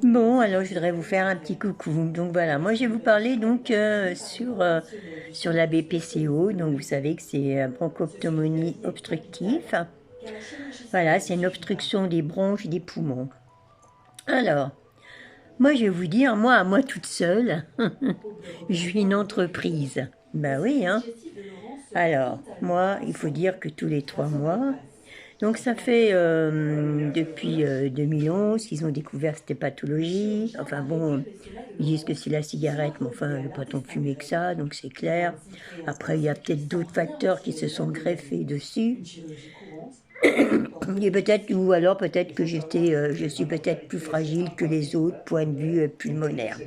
Bon, alors je voudrais vous faire un petit coucou. Donc voilà, moi je vais vous parler donc sur la BPCO. Donc vous savez que c'est bronchopneumonie obstructive. Voilà, c'est une obstruction des bronches des poumons. Alors, moi je vais vous dire, moi à moi toute seule, je suis une entreprise. Ben oui, hein. Alors, moi, il faut dire que tous les 3 mois, donc ça fait depuis 2011 qu'ils ont découvert cette pathologie. Enfin bon, ils disent que c'est la cigarette, mais enfin, il n'y a pas tant fumé que ça, donc c'est clair. Après, il y a peut-être d'autres facteurs qui se sont greffés dessus. Et peut-être, ou alors peut-être que je suis peut-être plus fragile que les autres, point de vue pulmonaire.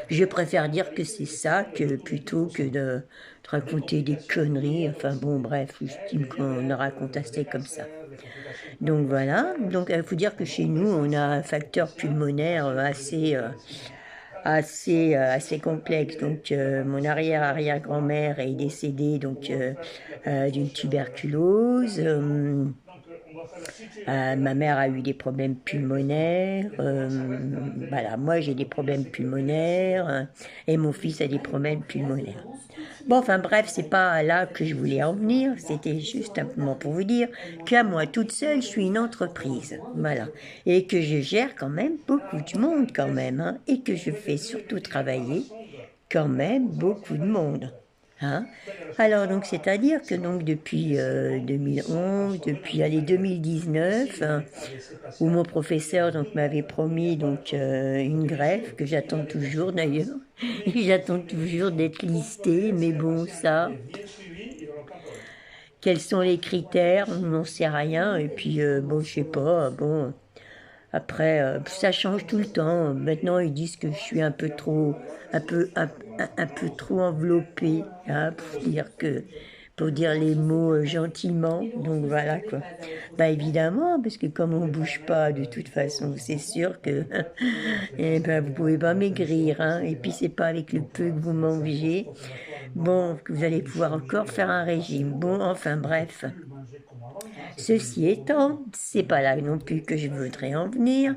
Je préfère dire que c'est ça que plutôt que de raconter des conneries. Enfin bon, bref, j'estime qu'on ne raconte assez comme ça. Donc voilà, donc il faut dire que chez nous, on a un facteur pulmonaire assez complexe. Donc mon arrière-arrière-grand-mère est décédée donc d'une tuberculose. Ma mère a eu des problèmes pulmonaires. Voilà, moi j'ai des problèmes pulmonaires et mon fils a des problèmes pulmonaires. Bon, enfin bref, c'est pas là que je voulais en venir. C'était juste simplement pour vous dire qu'à moi toute seule, je suis une entreprise. Voilà. Et que je gère quand même beaucoup de monde quand même. Hein, et que je fais surtout travailler quand même beaucoup de monde. Hein. Alors donc c'est-à-dire que donc depuis 2011, depuis allez 2019, hein, où mon professeur donc m'avait promis donc une greffe que j'attends toujours d'ailleurs, j'attends toujours d'être listée, mais bon ça, quels sont les critères, on n'en sait rien et puis bon je sais pas, bon après, ça change tout le temps. Maintenant, ils disent que je suis un peu trop enveloppée, hein, pour dire les mots gentiment. Donc voilà quoi. Bah évidemment, parce que comme on bouge pas de toute façon, c'est sûr que eh ben, vous pouvez pas maigrir. Hein, et puis c'est pas avec le peu que vous mangez. Bon, que vous allez pouvoir encore faire un régime. Bon, enfin bref. Ceci étant, c'est pas là non plus que je voudrais en venir.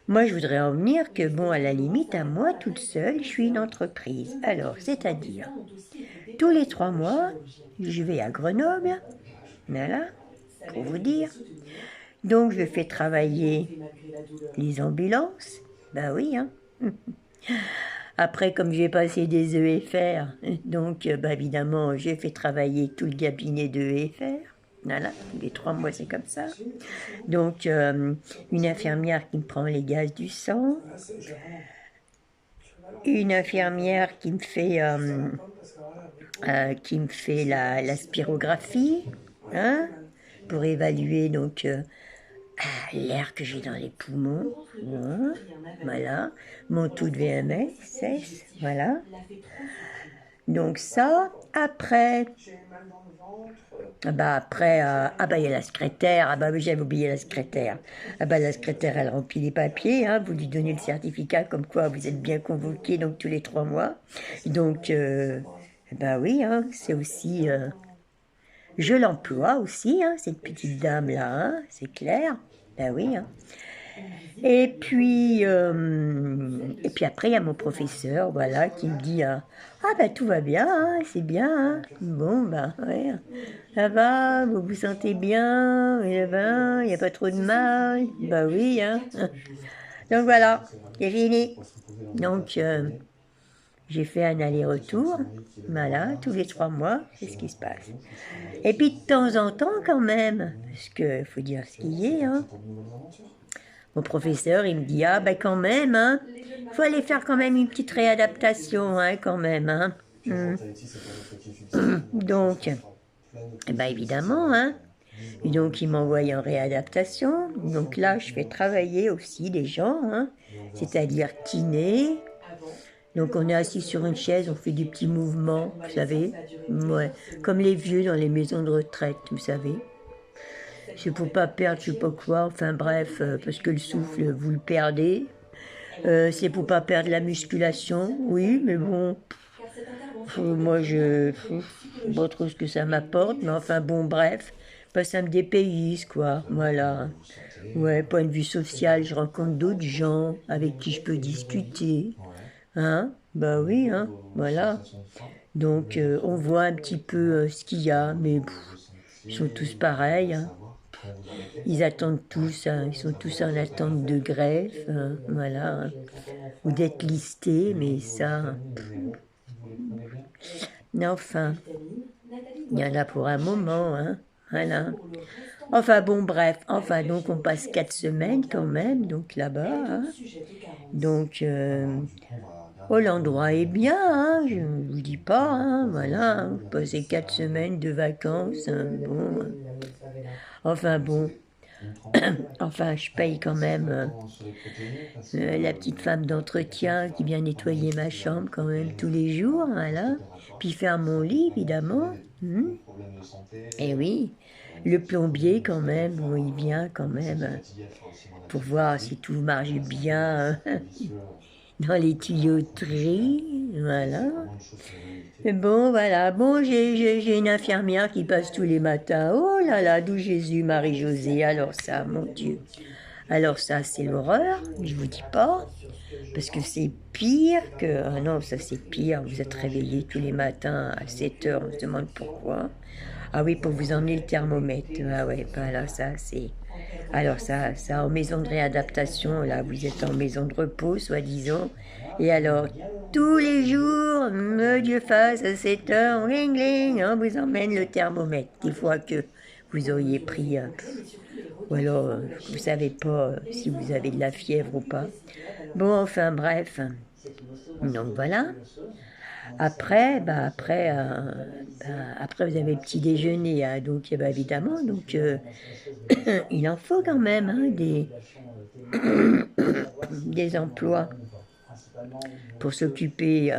Moi, je voudrais en venir que, bon, à la limite, à moi toute seule, je suis une entreprise. Alors, c'est-à-dire, tous les 3 mois, je vais à Grenoble, voilà, pour vous dire. Donc, je fais travailler les ambulances. Ben oui, hein. Après, comme j'ai passé des EFR, donc, bah, évidemment, j'ai fait travailler tout le cabinet de EFR. Voilà, les 3 mois, c'est comme ça. Donc, une infirmière qui me prend les gaz du sang, une infirmière qui me fait la spirographie, hein, pour évaluer donc l'air que j'ai dans les poumons, hein, voilà, mon taux de VMS, voilà. Donc ça, après, il y a la secrétaire. Ah bah oui, j'avais oublié la secrétaire. Ah bah la secrétaire, elle remplit les papiers. Hein, vous lui donnez le certificat comme quoi vous êtes bien convoqué donc tous les 3 mois. Donc, bah oui, hein, c'est aussi. Je l'emploie aussi, hein, cette petite dame là, hein, c'est clair. Bah oui. Hein. Et puis après, il y a mon professeur, voilà, qui me dit ah bah tout va bien, hein, c'est bien. Hein. Bon, bah ouais, ça va, vous vous sentez bien, et ben, il n'y a pas trop de mal. Bah oui, hein. Donc voilà, c'est fini. Donc, j'ai fait un aller-retour, voilà, tous les 3 mois, c'est ce qui se passe. Et puis de temps en temps quand même, parce qu'il faut dire ce qu'il y est, hein. Mon professeur, il me dit, ah ben quand même, hein, faut aller faire quand même une petite réadaptation, hein, quand même, hein. Donc, eh ben évidemment, hein. Et donc, il m'envoie en réadaptation. Donc là, je fais travailler aussi des gens, hein, c'est-à-dire kiné. Donc on est assis sur une chaise, on fait des petits mouvements, vous savez, ouais, comme les vieux dans les maisons de retraite, vous savez. C'est pour pas perdre je sais pas quoi, enfin bref, parce que le souffle, vous le perdez. C'est pour pas perdre la musculation, oui, mais bon, moi je sais pas trop ce que ça m'apporte, mais enfin bon, bref, bah, ça me dépayse, quoi, voilà. Ouais, point de vue social, je rencontre d'autres gens avec qui je peux discuter. Hein? Bah oui, hein, voilà. Donc, on voit un petit peu ce qu'il y a, mais ils sont tous pareils, hein. Ils attendent tous, hein, ils sont tous en attente de greffe, voilà, hein, ou d'être listés, mais ça, mais enfin, il y en a pour un moment, hein, voilà. Enfin bon, bref, enfin donc on passe 4 semaines quand même, donc là-bas, hein. Donc, oh, l'endroit est bien, hein, je ne vous dis pas, hein, voilà, hein, passer 4 semaines de vacances, hein, bon, enfin bon, enfin je paye quand même la petite femme d'entretien qui vient nettoyer ma chambre quand même tous les jours, voilà, puis faire mon lit évidemment, et oui, le plombier quand même, bon, il vient quand même pour voir si tout marche bien dans les tuyauteries, voilà. Bon, voilà. Bon, j'ai une infirmière qui passe tous les matins. Oh là là, d'où Jésus, Marie-Josée. Alors ça, mon Dieu. Alors ça, c'est l'horreur, je vous dis pas. Parce que c'est pire que... Ah non, ça c'est pire. Vous êtes réveillés tous les matins à 7 heures, on se demande pourquoi. Ah oui, pour vous emmener le thermomètre. Ah ouais, voilà, ça c'est... Alors ça, en maison de réadaptation, là, vous êtes en maison de repos, soi-disant. Et alors, tous les jours, Dieu fasse à 7 heures, ring ring, on vous emmène le thermomètre. Des fois que vous auriez pris, ou alors vous savez pas si vous avez de la fièvre ou pas. Bon, enfin bref. Donc voilà. Après, après vous avez le petit déjeuner, hein, donc évidemment, donc il en faut quand même hein, des emplois pour s'occuper,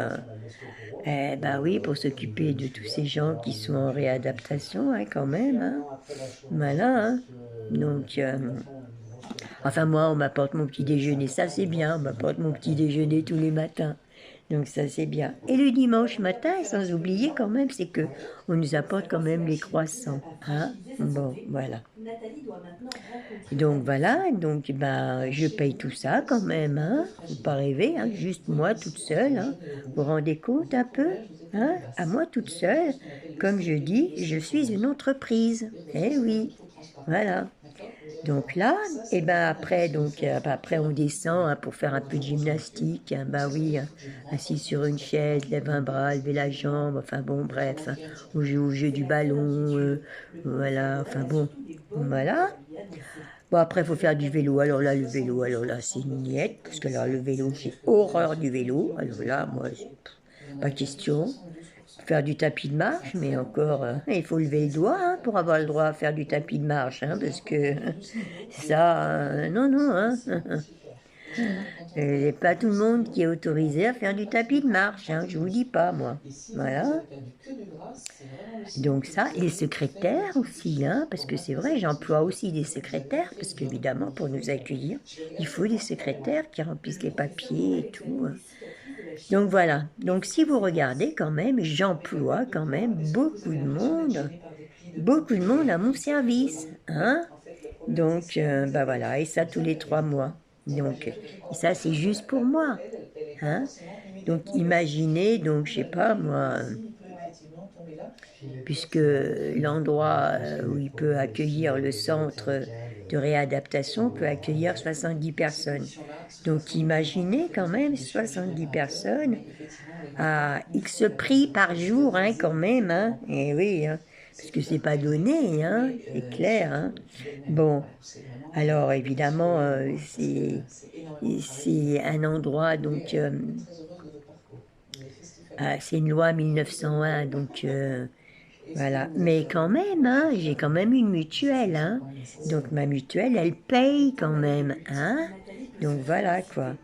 oui, pour s'occuper de tous ces gens qui sont en réadaptation, hein, quand même, hein. Voilà, hein. Donc, enfin moi, on m'apporte mon petit déjeuner, ça c'est bien, on m'apporte mon petit déjeuner tous les matins. Donc ça c'est bien. Et le dimanche matin, sans oublier quand même, c'est que on nous apporte quand même les croissants. Hein? Bon, voilà. Donc voilà, donc je paye tout ça quand même, hein? Faut pas rêver, hein? Juste moi toute seule, hein? Vous vous rendez compte un peu? Hein? À moi toute seule, comme je dis, je suis une entreprise. Eh oui, voilà. Donc là, après on descend hein, pour faire un peu de gymnastique, hein, oui, hein, assis sur une chaise, lève un bras, lever la jambe, enfin bon, bref, hein, on joue au jeu du ballon, voilà, enfin bon, voilà. Bon, après, il faut faire du vélo. Alors là, le vélo, alors là, c'est une niette, parce que là, le vélo, j'ai horreur du vélo. Alors là, moi, pas question. Faire du tapis de marche, mais encore, il faut lever le doigt hein, pour avoir le droit à faire du tapis de marche, hein, parce que ça, non, non, hein. C'est pas tout le monde qui est autorisé à faire du tapis de marche, hein, je vous dis pas, moi. Voilà. Donc ça, les secrétaires aussi, hein, parce que c'est vrai, j'emploie aussi des secrétaires, parce qu'évidemment, pour nous accueillir, il faut des secrétaires qui remplissent les papiers et tout. Donc voilà, donc si vous regardez quand même, j'emploie quand même beaucoup de monde à mon service, hein. Donc voilà, et ça tous les 3 mois. Donc, et ça c'est juste pour moi, hein. Donc imaginez, donc je sais pas moi, puisque l'endroit où il peut accueillir le centre de réadaptation peut accueillir 70 personnes. Donc imaginez quand même 70 personnes à X prix par jour, hein, quand même, hein. Et oui, hein, parce que c'est pas donné, hein, c'est clair, hein. Bon, alors évidemment, c'est un endroit, donc c'est une loi 1901, donc voilà. Mais quand même, hein, j'ai quand même une mutuelle, hein. Donc ma mutuelle, elle paye quand même, hein. Donc voilà quoi.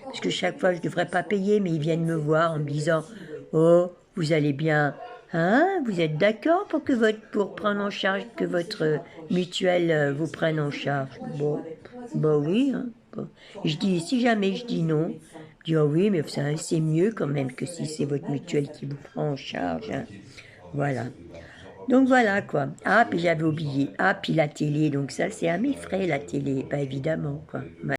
Parce que chaque fois, je ne devrais pas payer, mais ils viennent me voir en me disant « Oh, vous allez bien, hein? Vous êtes d'accord pour prendre en charge, que votre mutuelle vous prenne en charge ?» Bon, bah oui, hein. Bon. Je dis, si jamais je dis non, je dis « Oh oui, mais c'est mieux quand même que si c'est votre mutuelle qui vous prend en charge, hein. » Voilà. Donc voilà quoi. Ah, puis j'avais oublié. Ah, puis la télé, donc ça c'est à mes frais la télé, bah évidemment quoi. Ouais.